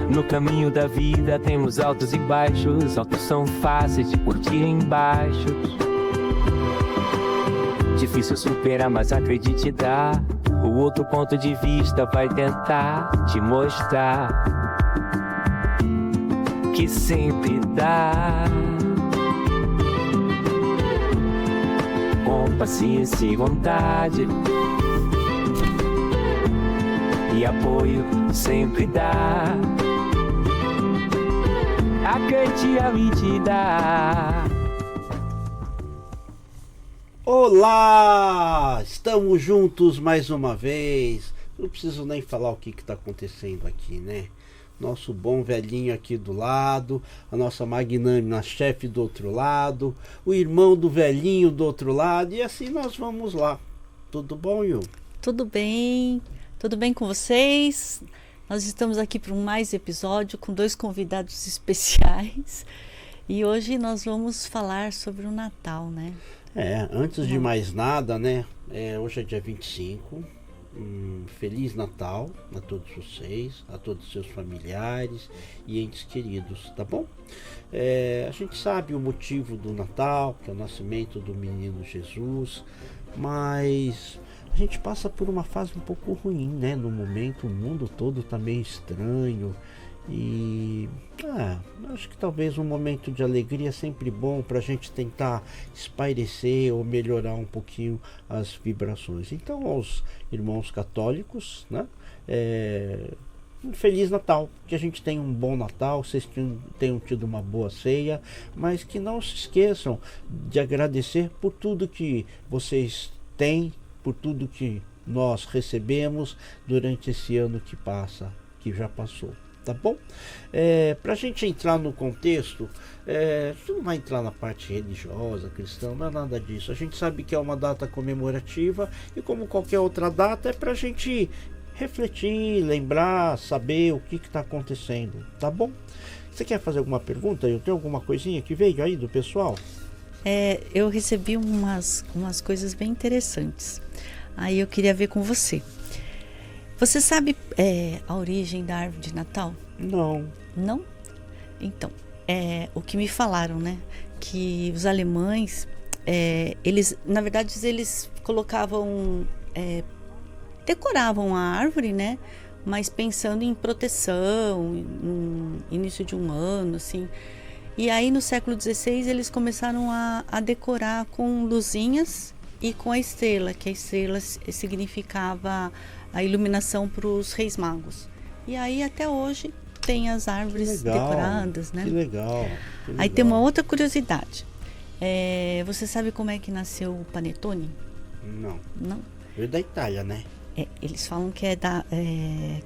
No caminho da vida temos altos e baixos. Altos são fáceis de curtir embaixo. Difícil superar, mas acredite, dá. O outro ponto de vista vai tentar te mostrar que sempre dá. Com paciência e vontade e apoio sempre dá. A Cantiamin te dá. Olá! Estamos juntos mais uma vez. Não preciso nem falar o que está acontecendo aqui, né? Nosso bom velhinho aqui do lado, a nossa magnânima chefe do outro lado, o irmão do velhinho do outro lado, e assim nós vamos lá. Tudo bom, Yu? Tudo bem com vocês? Nós estamos aqui para mais episódio com 2 convidados especiais e hoje nós vamos falar sobre o Natal, né? Antes de mais nada, né? Hoje é dia 25. Feliz Natal a todos vocês, a todos os seus familiares e entes queridos, tá bom? A gente sabe o motivo do Natal, que é o nascimento do menino Jesus, mas a gente passa por uma fase um pouco ruim, né? No momento o mundo todo tá meio estranho e acho que talvez um momento de alegria é sempre bom para a gente tentar espairecer ou melhorar um pouquinho as vibrações. Então, aos irmãos católicos, né? Um Feliz Natal, que a gente tenha um bom Natal, vocês tenham tido uma boa ceia, mas que não se esqueçam de agradecer por tudo que vocês têm, por tudo que nós recebemos durante esse ano que passa, que já passou. Tá bom? Pra gente entrar no contexto, a gente não vai entrar na parte religiosa, cristã, não é nada disso. A gente sabe que é uma data comemorativa e como qualquer outra data é pra gente refletir, lembrar, saber o que está acontecendo, tá bom? Você quer fazer alguma pergunta? Eu tenho alguma coisinha que veio aí do pessoal? Eu recebi umas coisas bem interessantes. Aí eu queria ver com você. Você sabe a origem da árvore de Natal? Não. Não? Então, o que me falaram, né? Que os alemães, eles, na verdade, eles colocavam, decoravam a árvore, né? Mas pensando em proteção, no início de um ano, assim. E aí, no século XVI, eles começaram a decorar com luzinhas e com a estrela, que a estrela significava a iluminação para os reis magos. E aí até hoje tem as árvores decoradas, né? Que legal. Aí tem uma outra curiosidade. Você sabe como é que nasceu o panetone? Não? Veio da Itália, né? Eles falam que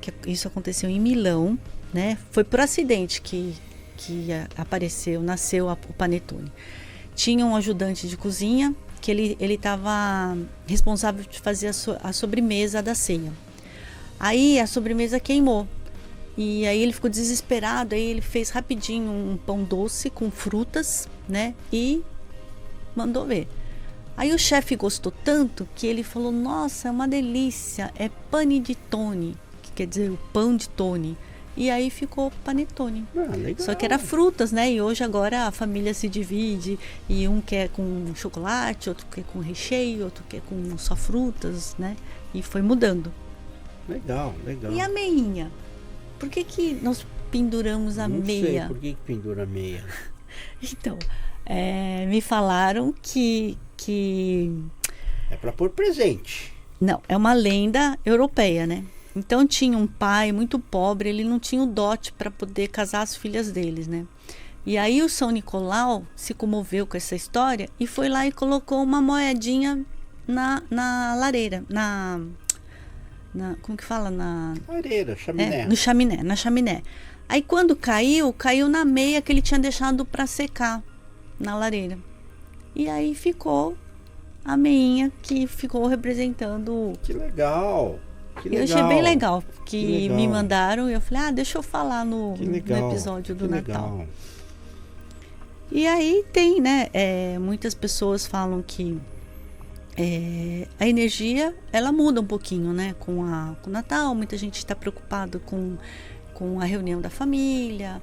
que isso aconteceu em Milão, né? Foi por acidente que nasceu o panetone. Tinha um ajudante de cozinha que ele estava responsável de fazer a sobremesa da ceia. Aí a sobremesa queimou. E aí ele ficou desesperado, aí ele fez rapidinho um pão doce com frutas, né? E mandou ver. Aí o chefe gostou tanto que ele falou, nossa, é uma delícia, é panettone, que quer dizer o pão de Tony. E aí ficou panetone. Legal. Só que era frutas, né? E hoje agora a família se divide e um quer com chocolate, outro quer com recheio, outro quer com só frutas, né? E foi mudando. Legal. E a meinha? Por que nós penduramos a meia? Não sei, por que pendura a meia? Então, me falaram que... É para pôr presente. Não, é uma lenda europeia, né? Então tinha um pai muito pobre, ele não tinha o dote para poder casar as filhas deles, né? E aí o São Nicolau se comoveu com essa história e foi lá e colocou uma moedinha na lareira, como que fala? Na lareira, chaminé. Na chaminé. Aí quando caiu na meia que ele tinha deixado para secar na lareira. E aí ficou a meinha que ficou representando... Que legal! Eu achei bem legal, que me mandaram e eu falei, deixa eu falar no episódio do Natal. E aí tem, né, muitas pessoas falam que a energia, ela muda um pouquinho, né, com o Natal. Muita gente está preocupado com com a reunião da família,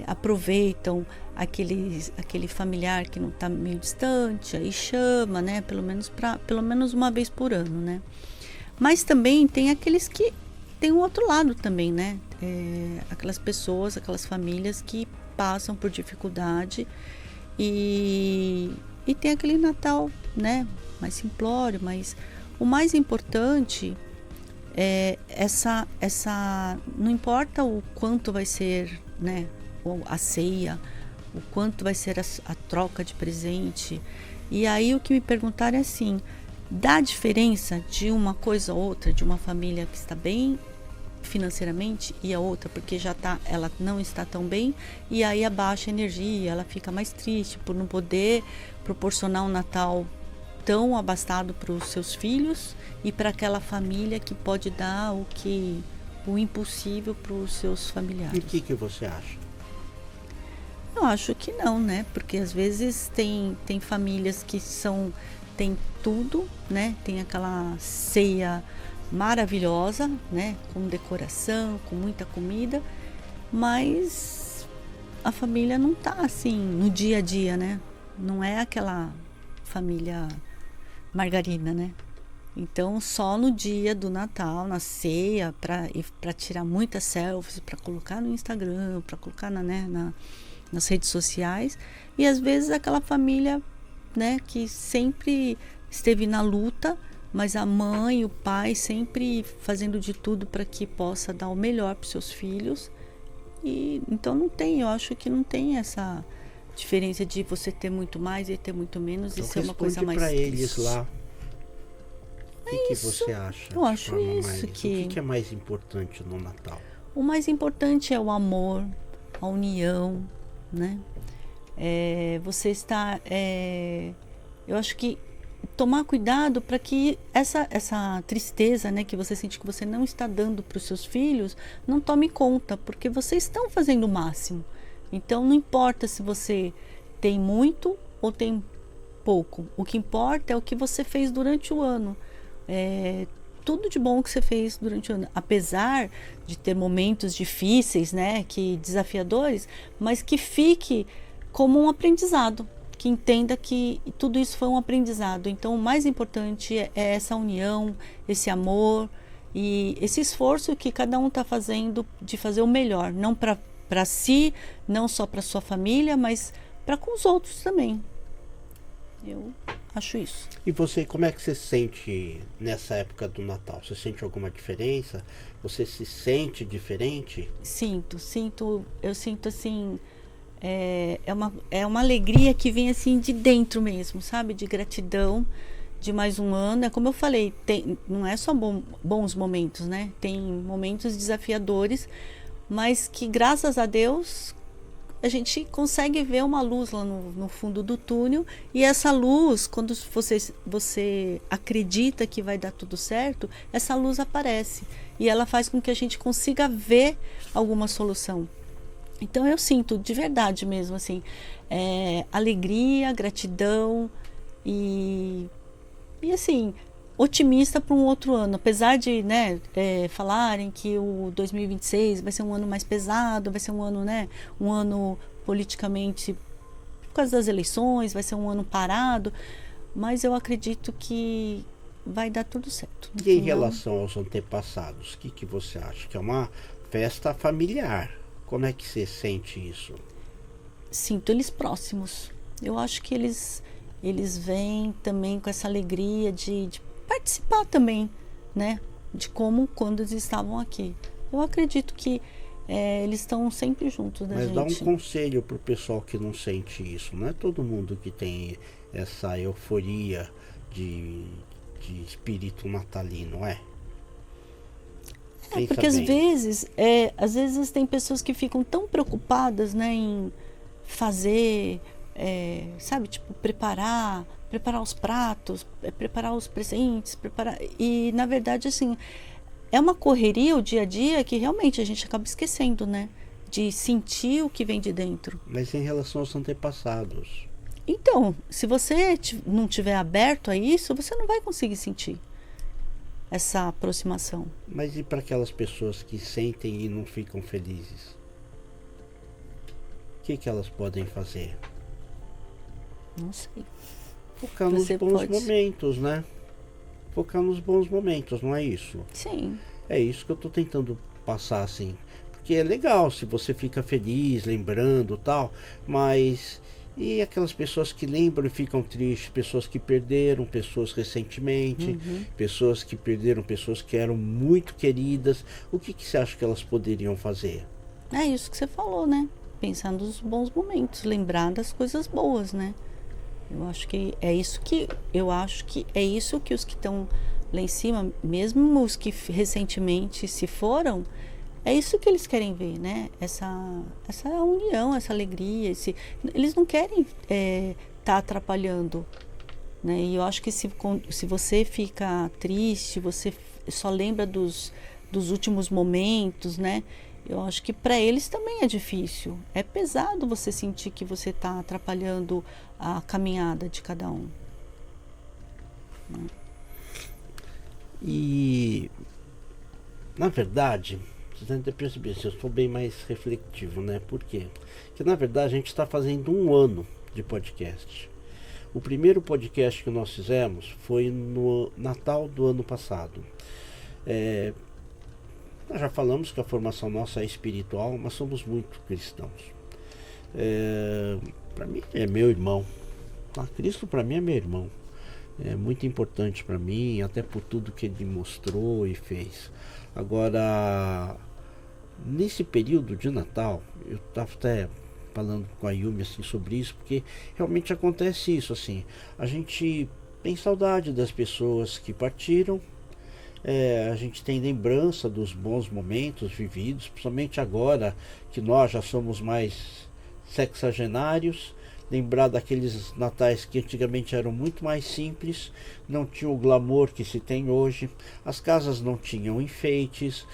aproveitam aquele familiar que não está meio distante, aí chama, né? Pelo menos uma vez por ano, né? Mas também tem aqueles que tem um outro lado também, né? Aquelas pessoas, aquelas famílias que passam por dificuldade e tem aquele Natal, né? Mais simplório, mas o mais importante é não importa o quanto vai ser, né? A ceia, o quanto vai ser a troca de presente. E aí o que me perguntaram é assim, dá diferença de uma coisa ou outra, de uma família que está bem financeiramente e a outra porque ela não está tão bem, e aí abaixa a energia, ela fica mais triste por não poder proporcionar um Natal tão abastado para os seus filhos e para aquela família que pode dar o impossível para os seus familiares. E o que você acha? Eu acho que não, né? Porque às vezes tem famílias que tem tudo, né? Tem aquela ceia maravilhosa, né? Com decoração, com muita comida, mas a família não tá assim no dia a dia, né? Não é aquela família margarina, né? Então só no dia do Natal, na ceia, para tirar muitas selfies, para colocar no Instagram, para colocar nas redes sociais, e às vezes aquela família, né, que sempre esteve na luta, mas a mãe e o pai sempre fazendo de tudo para que possa dar o melhor para os seus filhos. E então eu acho que não tem essa diferença de você ter muito mais e ter muito menos, então, e ser uma coisa mais para triste. eles lá. O que você acha? Eu acho isso O que é mais importante no Natal? O mais importante é o amor, a união, né? Você está... eu acho que tomar cuidado para que essa tristeza, né, que você sente que você não está dando para os seus filhos, não tome conta, porque vocês estão fazendo o máximo. Então não importa se você tem muito ou tem pouco. O que importa é o que você fez durante o ano. Tudo de bom que você fez durante o ano, apesar de ter momentos difíceis, né, desafiadores, mas que fique como um aprendizado, que entenda que tudo isso foi um aprendizado. Então o mais importante é essa união, esse amor e esse esforço que cada um está fazendo de fazer o melhor, não para si, não só para sua família, mas para com os outros também. Eu acho isso. E você, como é que você se sente nessa época do Natal? Você sente alguma diferença? Você se sente diferente? Eu sinto assim, é uma alegria que vem assim de dentro mesmo, sabe? De gratidão, de mais um ano. É como eu falei, não é só bons momentos, né? Tem momentos desafiadores, mas que graças a Deus a gente consegue ver uma luz lá no fundo do túnel, e essa luz, quando você acredita que vai dar tudo certo, essa luz aparece e ela faz com que a gente consiga ver alguma solução. Então eu sinto de verdade mesmo assim, alegria, gratidão e assim, otimista para um outro ano, apesar de, né, falarem que o 2026 vai ser um ano mais pesado, vai ser um ano, né, um ano politicamente, por causa das eleições, vai ser um ano parado, mas eu acredito que vai dar tudo certo. E em relação aos antepassados, o que você acha? Que é uma festa familiar. Como é que você sente isso? Sinto eles próximos. Eu acho que eles vêm também com essa alegria de participar também, né, de como quando eles estavam aqui. Eu acredito que eles estão sempre juntos da gente. Mas dá um conselho pro pessoal que não sente isso. Não é todo mundo que tem essa euforia de espírito natalino, é? Porque às vezes tem pessoas que ficam tão preocupadas, né, em fazer, sabe, tipo, preparar os pratos, preparar os presentes, e na verdade assim, é uma correria o dia a dia que realmente a gente acaba esquecendo, né, de sentir o que vem de dentro. Mas em relação aos antepassados? Então, se você não tiver aberto a isso, você não vai conseguir sentir. essa aproximação. Mas e para aquelas pessoas que sentem e não ficam felizes? O que elas podem fazer? Não sei. Focar nos bons momentos, né? Focar nos bons momentos, não é isso? Sim. É isso que eu tô tentando passar, assim. Porque é legal se você fica feliz, lembrando tal, mas e aquelas pessoas que lembram e ficam tristes, pessoas que perderam pessoas recentemente, pessoas que perderam pessoas que eram muito queridas, o que você acha que elas poderiam fazer? É isso que você falou, né? Pensar nos bons momentos, lembrar das coisas boas, né? Eu acho que é isso que os que estão lá em cima, mesmo os que recentemente se foram, é isso que eles querem ver, né? Essa união, essa alegria. Eles não querem tá atrapalhando, né? E eu acho que se você fica triste, você só lembra dos últimos momentos, né? Eu acho que para eles também é difícil. É pesado você sentir que você está atrapalhando a caminhada de cada um. E, na verdade, vocês devem ter percebido, eu estou bem mais reflexivo, né? Por quê? Porque, na verdade, a gente está fazendo 1 ano de podcast. O primeiro podcast que nós fizemos foi no Natal do ano passado. Nós já falamos que a formação nossa é espiritual, mas somos muito cristãos. Para mim é meu irmão. Cristo para mim é meu irmão. É muito importante para mim, até por tudo que ele mostrou e fez. Agora, nesse período de Natal, eu estava até falando com a Yumi assim, sobre isso, porque realmente acontece isso. Assim, a gente tem saudade das pessoas que partiram. A gente tem lembrança dos bons momentos vividos, principalmente agora que nós já somos mais sexagenários. Lembrar daqueles natais que antigamente eram muito mais simples, não tinha o glamour que se tem hoje, as casas não tinham enfeites,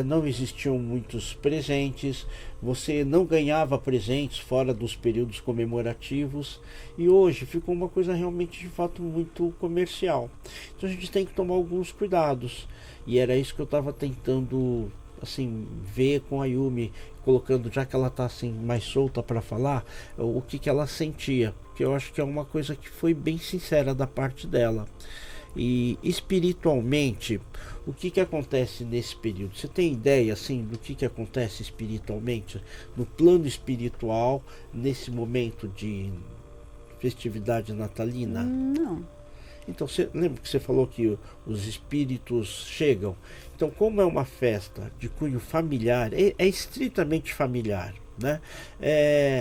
não existiam muitos presentes, você não ganhava presentes fora dos períodos comemorativos, e hoje ficou uma coisa realmente de fato muito comercial. Então a gente tem que tomar alguns cuidados, e era isso que eu estava tentando assim ver com a Yumi, colocando, já que ela está assim mais solta para falar, o que ela sentia, que eu acho que é uma coisa que foi bem sincera da parte dela. E espiritualmente, o que acontece nesse período? Você tem ideia assim do que acontece espiritualmente, no plano espiritual, nesse momento de festividade natalina? Não. Então, você lembra que você falou que os espíritos chegam? Então, como é uma festa de cunho familiar, é estritamente familiar, né?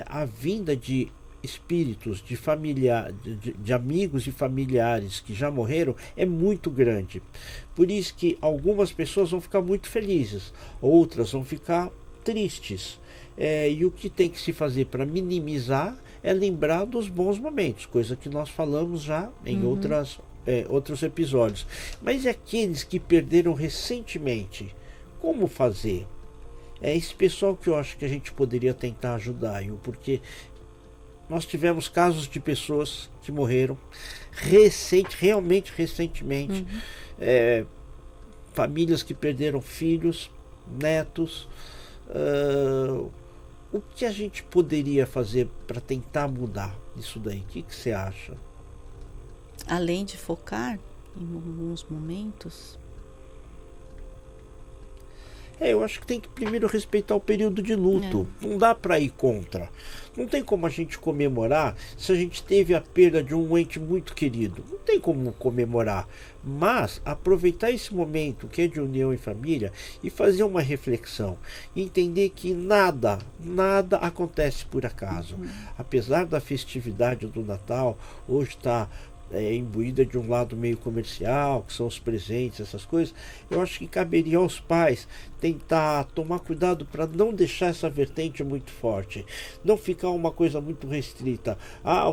A vinda de espíritos, de amigos e familiares que já morreram é muito grande. Por isso que algumas pessoas vão ficar muito felizes, outras vão ficar tristes. E o que tem que se fazer para minimizar é lembrar dos bons momentos, coisa que nós falamos já em outros episódios. Mas e aqueles que perderam recentemente, como fazer? É esse pessoal que eu acho que a gente poderia tentar ajudar, porque nós tivemos casos de pessoas que morreram realmente recentemente, famílias que perderam filhos, netos. O que a gente poderia fazer para tentar mudar isso daí? O que você acha? Além de focar em alguns momentos? Eu acho que tem que primeiro respeitar o período de luto. Não dá para ir contra. Não tem como a gente comemorar se a gente teve a perda de um ente muito querido. Não tem como comemorar. Mas aproveitar esse momento que é de união em família e fazer uma reflexão. E entender que nada acontece por acaso. Apesar da festividade do Natal, hoje está imbuída de um lado meio comercial, que são os presentes, essas coisas. Eu acho que caberia aos pais tentar tomar cuidado para não deixar essa vertente muito forte, não ficar uma coisa muito restrita.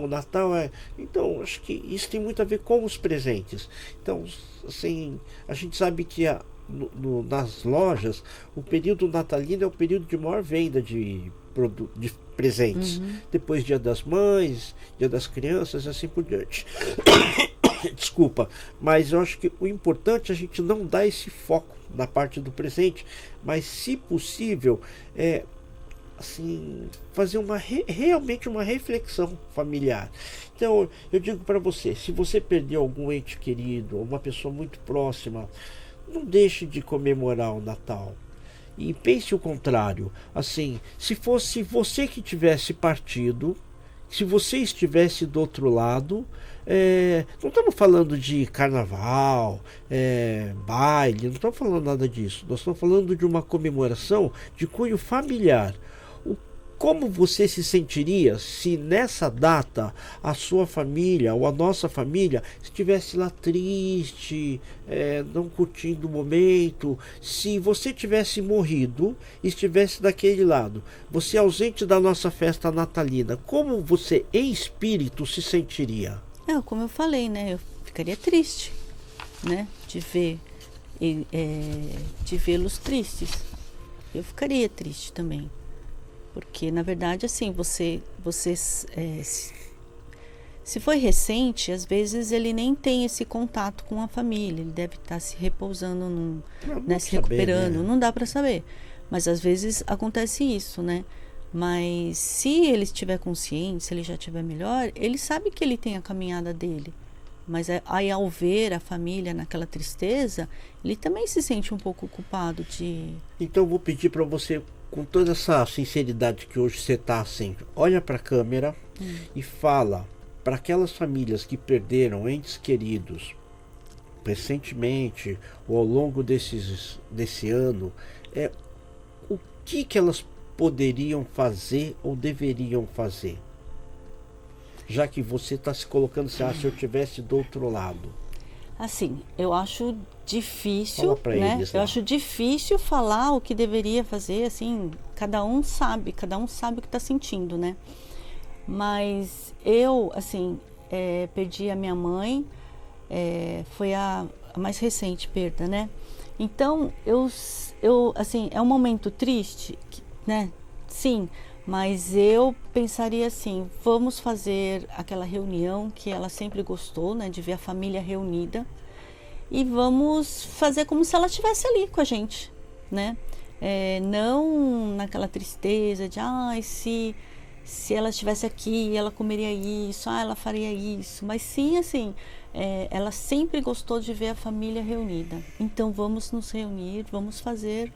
O Natal então acho que isso tem muito a ver com os presentes. Então assim, a gente sabe que nas lojas o período natalino é o período de maior venda de presentes, depois Dia das Mães, Dia das Crianças e assim por diante. Desculpa, mas eu acho que o importante é a gente não dar esse foco na parte do presente, mas se possível, assim, fazer realmente uma reflexão familiar. Então, eu digo para você, se você perdeu algum ente querido, uma pessoa muito próxima, não deixe de comemorar o Natal. E pense o contrário, assim, se fosse você que tivesse partido, se você estivesse do outro lado, não estamos falando de carnaval, baile, não estamos falando nada disso. Nós estamos falando de uma comemoração de cunho familiar. Como você se sentiria se nessa data a sua família ou a nossa família estivesse lá triste, não curtindo o momento? Se você tivesse morrido e estivesse daquele lado, você ausente da nossa festa natalina, como você em espírito se sentiria? Como eu falei, né? Eu ficaria triste, né? De vê-los tristes. Eu ficaria triste também. Porque, na verdade, assim, se foi recente, às vezes ele nem tem esse contato com a família. Ele deve estar se repousando, se recuperando. Saber, né? Não dá para saber. Mas, às vezes, acontece isso, né? Mas, se ele estiver consciente, se ele já estiver melhor, ele sabe que ele tem a caminhada dele. Mas, aí, ao ver a família naquela tristeza, ele também se sente um pouco culpado de... Então, eu vou pedir para você... Com toda essa sinceridade que hoje você está assim, olha para a câmera e fala para aquelas famílias que perderam entes queridos recentemente ou ao longo desse ano, o que elas poderiam fazer ou deveriam fazer? Já que você está se colocando assim, se eu estivesse do outro lado. Assim, eu acho difícil, né? Eles, eu acho difícil falar o que deveria fazer, assim, cada um sabe o que está sentindo, né? Mas eu, assim, perdi a minha mãe, foi a mais recente perda, né? Então, eu assim, é um momento triste, né? Sim, mas eu pensaria assim, vamos fazer aquela reunião que ela sempre gostou, né? De ver a família reunida. E vamos fazer como se ela estivesse ali com a gente, né? Não naquela tristeza de, se ela estivesse aqui, ela comeria isso, ela faria isso. Mas sim, assim, ela sempre gostou de ver a família reunida. Então, vamos nos reunir, vamos fazer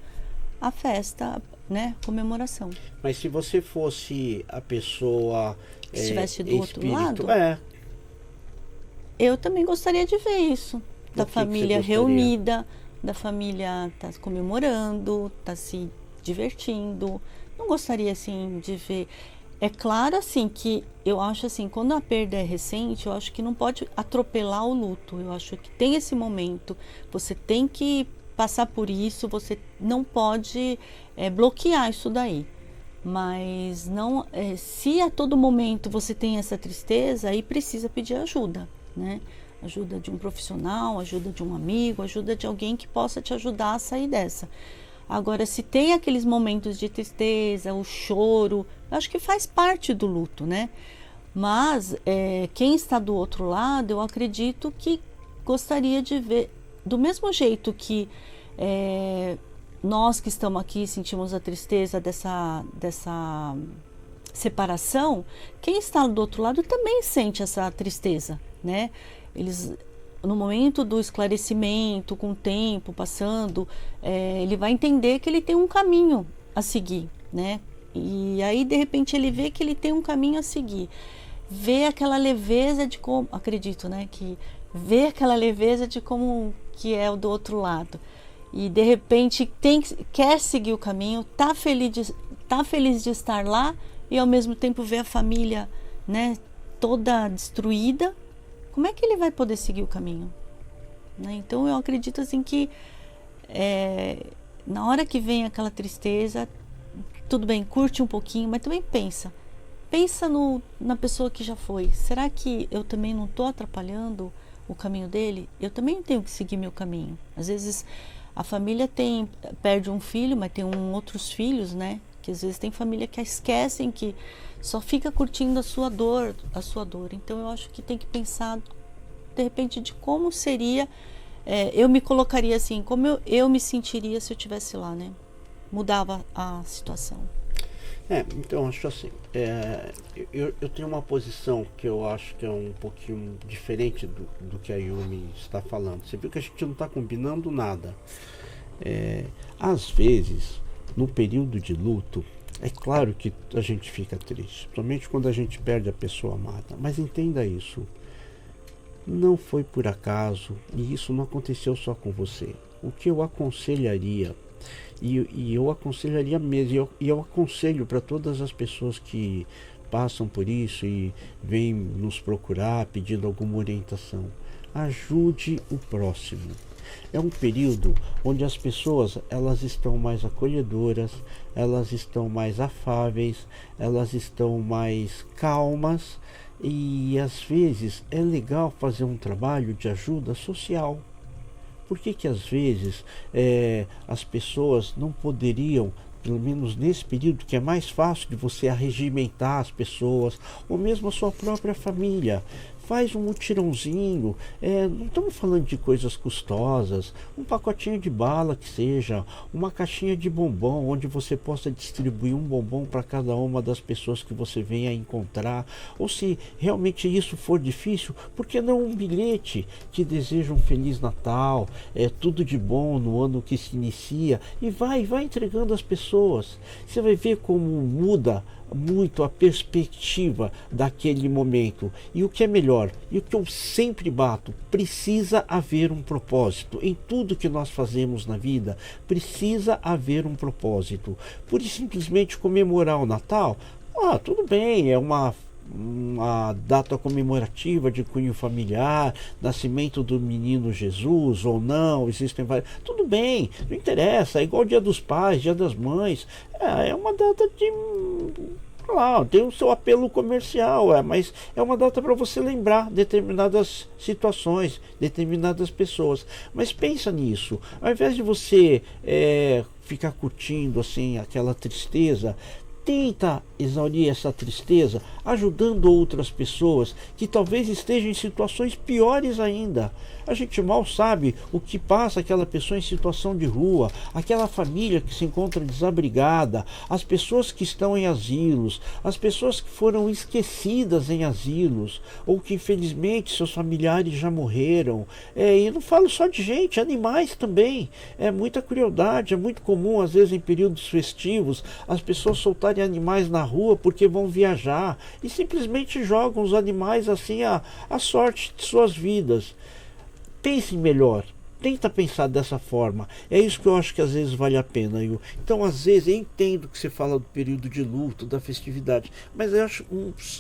a festa, né? Comemoração. Mas se você fosse a pessoa... Se estivesse do outro lado, eu também gostaria de ver isso. Da família reunida, da família tá comemorando, tá se divertindo. Não gostaria, assim, de ver... É claro, assim, que eu acho, assim, quando a perda é recente, eu acho que não pode atropelar o luto. Eu acho que tem esse momento, você tem que passar por isso, você não pode bloquear isso daí. Mas não, se a todo momento você tem essa tristeza, aí precisa pedir ajuda, né? Ajuda de um profissional, ajuda de um amigo, ajuda de alguém que possa te ajudar a sair dessa. Agora, se tem aqueles momentos de tristeza, o choro, eu acho que faz parte do luto, né? Mas quem está do outro lado, eu acredito que gostaria de ver, do mesmo jeito que nós que estamos aqui sentimos a tristeza dessa separação, quem está do outro lado também sente essa tristeza, né? Eles, no momento do esclarecimento, com o tempo passando, ele vai entender que ele tem um caminho a seguir, né? E aí, de repente, ele vê que ele tem um caminho a seguir. Vê aquela leveza de como, acredito, né? Que vê aquela leveza de como que é o do outro lado. E, de repente, quer seguir o caminho, tá feliz de estar lá e, ao mesmo tempo, vê a família, né, toda destruída. Como é que ele vai poder seguir o caminho? Né? Então, eu acredito assim que na hora que vem aquela tristeza, tudo bem, curte um pouquinho, mas também pensa na pessoa que já foi. Será que eu também não estou atrapalhando o caminho dele? Eu também tenho que seguir meu caminho. Às vezes a família perde um filho, mas tem outros filhos, né? Que às vezes tem família que esquecem, que só fica curtindo a sua dor. Então eu acho que tem que pensar de repente, de como seria, eu me colocaria assim, como eu me sentiria se eu estivesse lá, né? Mudava a situação. Então acho assim, eu tenho uma posição que eu acho que é um pouquinho diferente do que a Yumi está falando. Você viu que a gente não está combinando nada. Às vezes, no período de luto, é claro que a gente fica triste, principalmente quando a gente perde a pessoa amada. Mas entenda isso, não foi por acaso e isso não aconteceu só com você. O que eu aconselharia, e eu aconselharia mesmo, e eu aconselho para todas as pessoas que passam por isso e vêm nos procurar pedindo alguma orientação, ajude o próximo. É um período onde as pessoas elas estão mais acolhedoras, elas estão mais afáveis, elas estão mais calmas e às vezes é legal fazer um trabalho de ajuda social. Por que às vezes as pessoas não poderiam, pelo menos nesse período que é mais fácil de você arregimentar as pessoas, ou mesmo a sua própria família, faz um mutirãozinho, não estamos falando de coisas custosas, um pacotinho de bala que seja, uma caixinha de bombom, onde você possa distribuir um bombom para cada uma das pessoas que você venha a encontrar, ou se realmente isso for difícil, por que não um bilhete que deseja um Feliz Natal, tudo de bom no ano que se inicia, e vai entregando às pessoas. Você vai ver como muda muito a perspectiva daquele momento. E o que é melhor, e o que eu sempre bato, precisa haver um propósito. Em tudo que nós fazemos na vida, precisa haver um propósito. Por simplesmente comemorar o Natal, tudo bem, é uma data comemorativa de cunho familiar, nascimento do menino Jesus ou não, existem vários, tudo bem, não interessa, é igual Dia dos Pais, Dia das Mães, é uma data de, tem o seu apelo comercial, mas é uma data para você lembrar determinadas situações, determinadas pessoas. Mas pensa nisso, ao invés de você ficar curtindo assim aquela tristeza, tenta exaurir essa tristeza ajudando outras pessoas que talvez estejam em situações piores ainda. A gente mal sabe o que passa aquela pessoa em situação de rua, aquela família que se encontra desabrigada, as pessoas que estão em asilos, as pessoas que foram esquecidas em asilos, ou que infelizmente seus familiares já morreram. E não falo só de gente, animais também. É muita crueldade, é muito comum às vezes em períodos festivos as pessoas soltarem animais na rua porque vão viajar e simplesmente jogam os animais assim à sorte de suas vidas. Pense melhor, tenta pensar dessa forma. É isso que eu acho que às vezes vale a pena. Então às vezes eu entendo que você fala do período de luto, da festividade, mas eu acho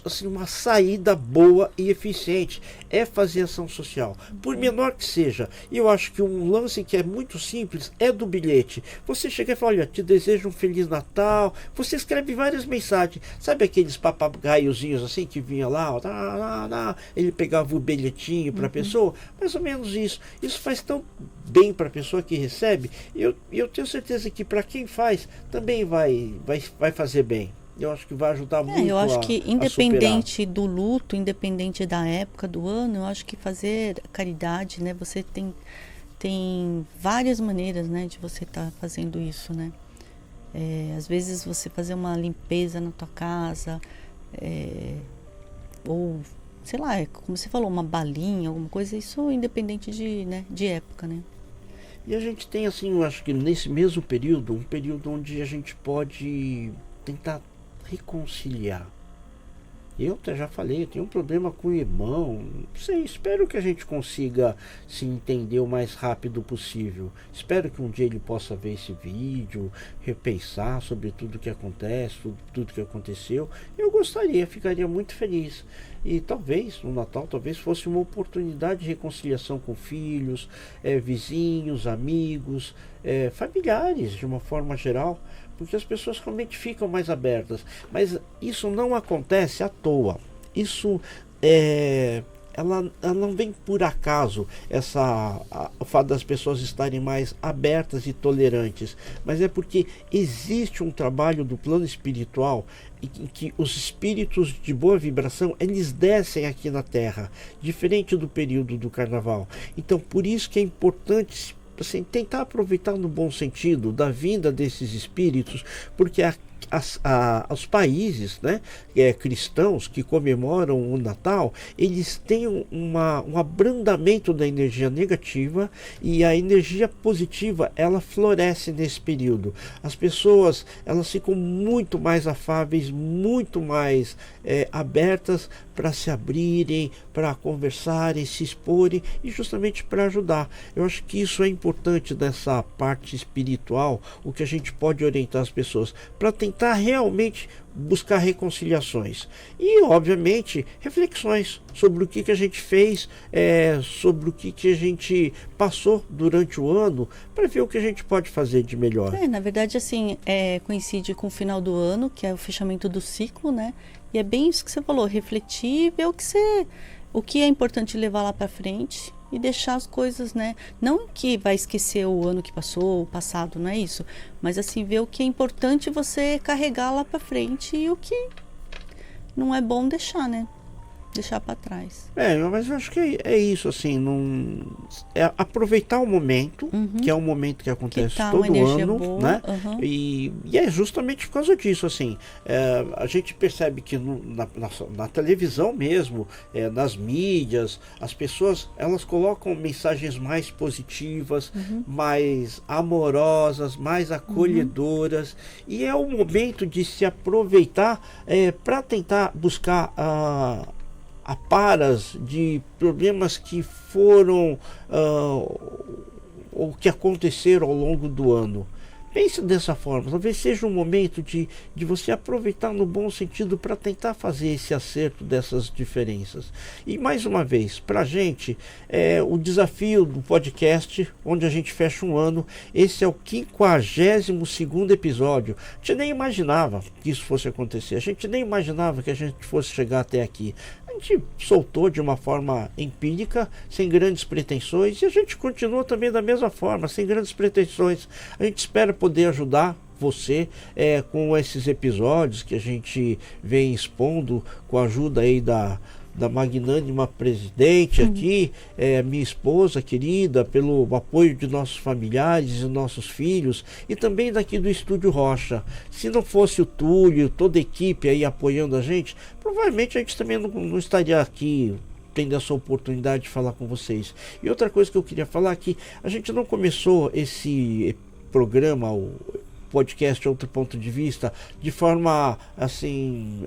assim, uma saída boa e eficiente é fazer ação social, por menor que seja. E eu acho que um lance que é muito simples é do bilhete. Você chega e fala, olha, te desejo um Feliz Natal. Você escreve várias mensagens. Sabe aqueles papagaiozinhos assim que vinha lá, ele pegava o bilhetinho para a pessoa? Mais ou menos isso. Isso faz tão bem para a pessoa que recebe, e eu tenho certeza que para quem faz também vai fazer bem. Eu acho que vai ajudar muito. Eu acho que independente do luto, independente da época do ano, eu acho que fazer caridade, né? Você tem várias maneiras, né, de você estar fazendo isso, né? Às vezes você fazer uma limpeza na tua casa, ou sei lá, como você falou, uma balinha, alguma coisa, isso independente de época, né? E a gente tem assim, eu acho que nesse mesmo período, um período onde a gente pode tentar reconciliar. Eu até já falei, eu tenho um problema com o irmão, não sei, espero que a gente consiga se entender o mais rápido possível. Espero que um dia ele possa ver esse vídeo, repensar sobre tudo que acontece, tudo que aconteceu. Eu gostaria, ficaria muito feliz. E talvez, no Natal, talvez fosse uma oportunidade de reconciliação com filhos, vizinhos, amigos, familiares, de uma forma geral, porque as pessoas realmente ficam mais abertas. Mas isso não acontece à toa. Isso ela não vem por acaso, o fato das pessoas estarem mais abertas e tolerantes, mas é porque existe um trabalho do plano espiritual em que os espíritos de boa vibração, eles descem aqui na Terra, diferente do período do Carnaval. Então, por isso que é importante assim, tentar aproveitar no bom sentido da vinda desses espíritos, porque os países, né, cristãos que comemoram o Natal, eles têm um abrandamento da energia negativa, e a energia positiva ela floresce nesse período. As pessoas elas ficam muito mais afáveis, muito mais abertas para se abrirem, para conversarem, se exporem e justamente para ajudar. Eu acho que isso é importante dessa parte espiritual, o que a gente pode orientar as pessoas para tentar realmente buscar reconciliações e, obviamente, reflexões sobre o que a gente fez, sobre o que a gente passou durante o ano, para ver o que a gente pode fazer de melhor. Na verdade, assim, coincide com o final do ano, que é o fechamento do ciclo, né? E é bem isso que você falou, refletir, ver o que é importante levar lá para frente e deixar as coisas, né? Não que vai esquecer o ano que passou, o passado, não é isso. Mas assim, ver o que é importante você carregar lá para frente e o que não é bom deixar, né? Deixar para trás. Mas eu acho que é isso, assim, é aproveitar o momento, que é um momento que acontece que todo ano, boa, né? E é justamente por causa disso, assim, a gente percebe que na televisão mesmo, nas mídias, as pessoas, elas colocam mensagens mais positivas, mais amorosas, mais acolhedoras, e é o momento de se aproveitar para tentar buscar aparas de problemas que foram ou que aconteceram ao longo do ano. Pense dessa forma, talvez seja um momento de você aproveitar no bom sentido para tentar fazer esse acerto dessas diferenças. E mais uma vez, para a gente, o desafio do podcast, onde a gente fecha um ano, esse é o 52º episódio. A gente nem imaginava que isso fosse acontecer, a gente nem imaginava que a gente fosse chegar até aqui. A gente soltou de uma forma empírica, sem grandes pretensões, e a gente continua também da mesma forma, sem grandes pretensões. A gente espera poder ajudar você com esses episódios que a gente vem expondo, com a ajuda aí da magnânima presidente aqui, minha esposa querida, pelo apoio de nossos familiares e nossos filhos, e também daqui do Estúdio Rocha. Se não fosse o Túlio, toda a equipe aí apoiando a gente, provavelmente a gente também não estaria aqui tendo essa oportunidade de falar com vocês. E outra coisa que eu queria falar é que a gente não começou esse programa, o podcast Outro Ponto de Vista, de forma assim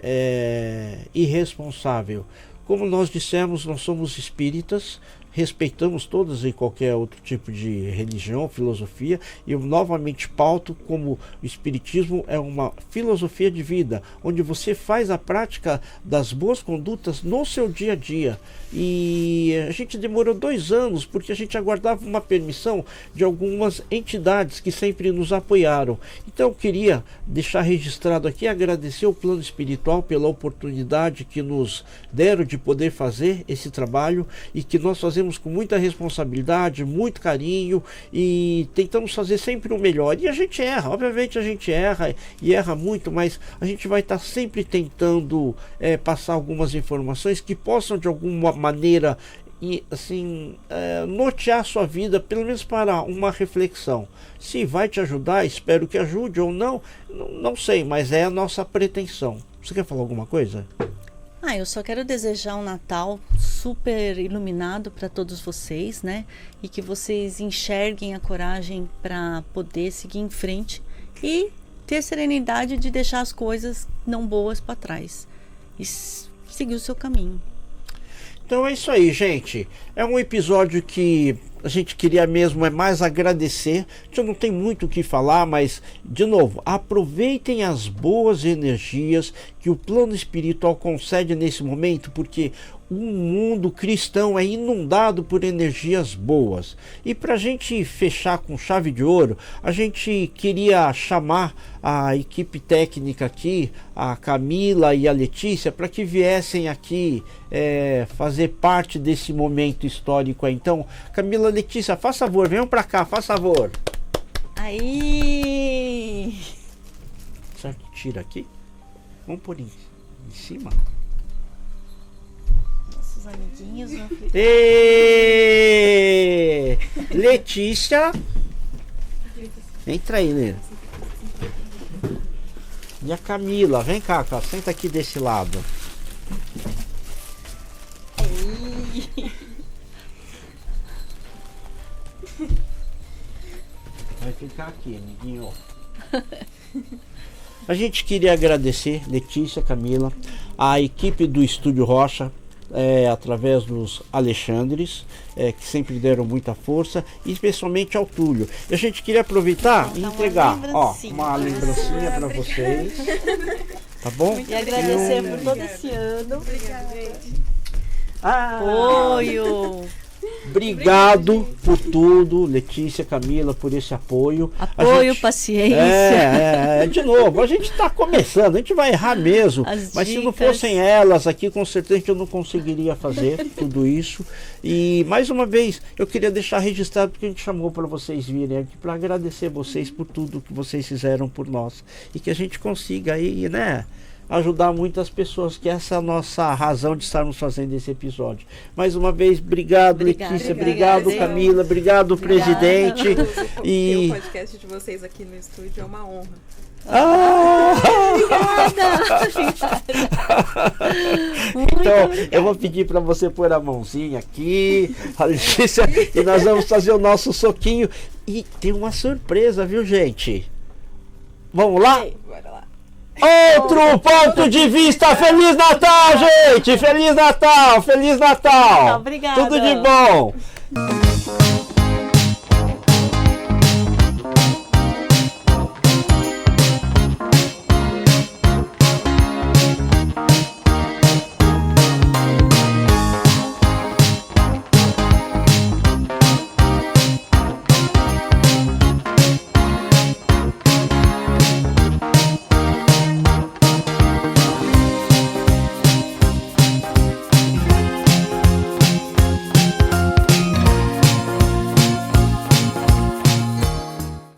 irresponsável. Como nós dissemos, nós somos espíritas, respeitamos todas e qualquer outro tipo de religião, filosofia, e eu novamente pauto como o espiritismo é uma filosofia de vida, onde você faz a prática das boas condutas no seu dia a dia. E a gente demorou 2 anos porque a gente aguardava uma permissão de algumas entidades que sempre nos apoiaram. Então eu queria deixar registrado aqui, agradecer ao plano espiritual pela oportunidade que nos deram de poder fazer esse trabalho, e que nós fazemos com muita responsabilidade, muito carinho, e tentamos fazer sempre o melhor. E a gente erra, obviamente a gente erra e erra muito, mas a gente vai estar sempre tentando passar algumas informações que possam de alguma maneira assim, nortear a sua vida, pelo menos para uma reflexão. Se vai te ajudar, espero que ajude, ou não, não sei, mas é a nossa pretensão. Você quer falar alguma coisa? Eu só quero desejar um Natal super iluminado para todos vocês, né? E que vocês enxerguem a coragem para poder seguir em frente e ter serenidade de deixar as coisas não boas para trás e seguir o seu caminho. Então é isso aí, gente. É um episódio que a gente queria mesmo mais agradecer. A gente não tem muito o que falar, mas, de novo, aproveitem as boas energias que o plano espiritual concede nesse momento, porque o mundo cristão é inundado por energias boas. E para a gente fechar com chave de ouro, a gente queria chamar a equipe técnica aqui, a Camila e a Letícia, para que viessem aqui fazer parte desse momento histórico. Então, Camila, Letícia, faz favor, venham para cá, faz favor. Aí! Será que tira aqui? Vamos pôr em cima. Nossos amiguinhos vão ficar... Ê! Letícia. Entra aí, Lê. E a Camila, vem cá, cara, senta aqui desse lado. Aí! Vai ficar aqui, amiguinho. A gente queria agradecer, Letícia, Camila, a equipe do Estúdio Rocha, através dos Alexandres, que sempre deram muita força, e especialmente ao Túlio. E a gente queria aproveitar e entregar uma lembrancinha para vocês. Tá bom? E agradecer por todo esse ano. Obrigada, gente. Apoio! Obrigado por tudo, Letícia, Camila, por esse apoio. Apoio, paciência. De novo, a gente está começando, a gente vai errar mesmo. Mas se não fossem elas aqui, com certeza eu não conseguiria fazer tudo isso. E mais uma vez, eu queria deixar registrado porque a gente chamou para vocês virem aqui, para agradecer vocês por tudo que vocês fizeram por nós. E que a gente consiga aí, né? Ajudar muitas pessoas, que essa é a nossa razão de estarmos fazendo esse episódio. Mais uma vez, obrigado, Letícia, obrigado, Camila, obrigado, presidente. E o podcast de vocês aqui no estúdio é uma honra. Então, eu vou pedir para você pôr a mãozinha aqui, a Letícia, e nós vamos fazer o nosso soquinho. E tem uma surpresa, viu, gente? Vamos lá? Bora lá. Outro ponto de vista. Feliz Natal, gente! Feliz Natal! Feliz Natal! Obrigada. Tudo de bom!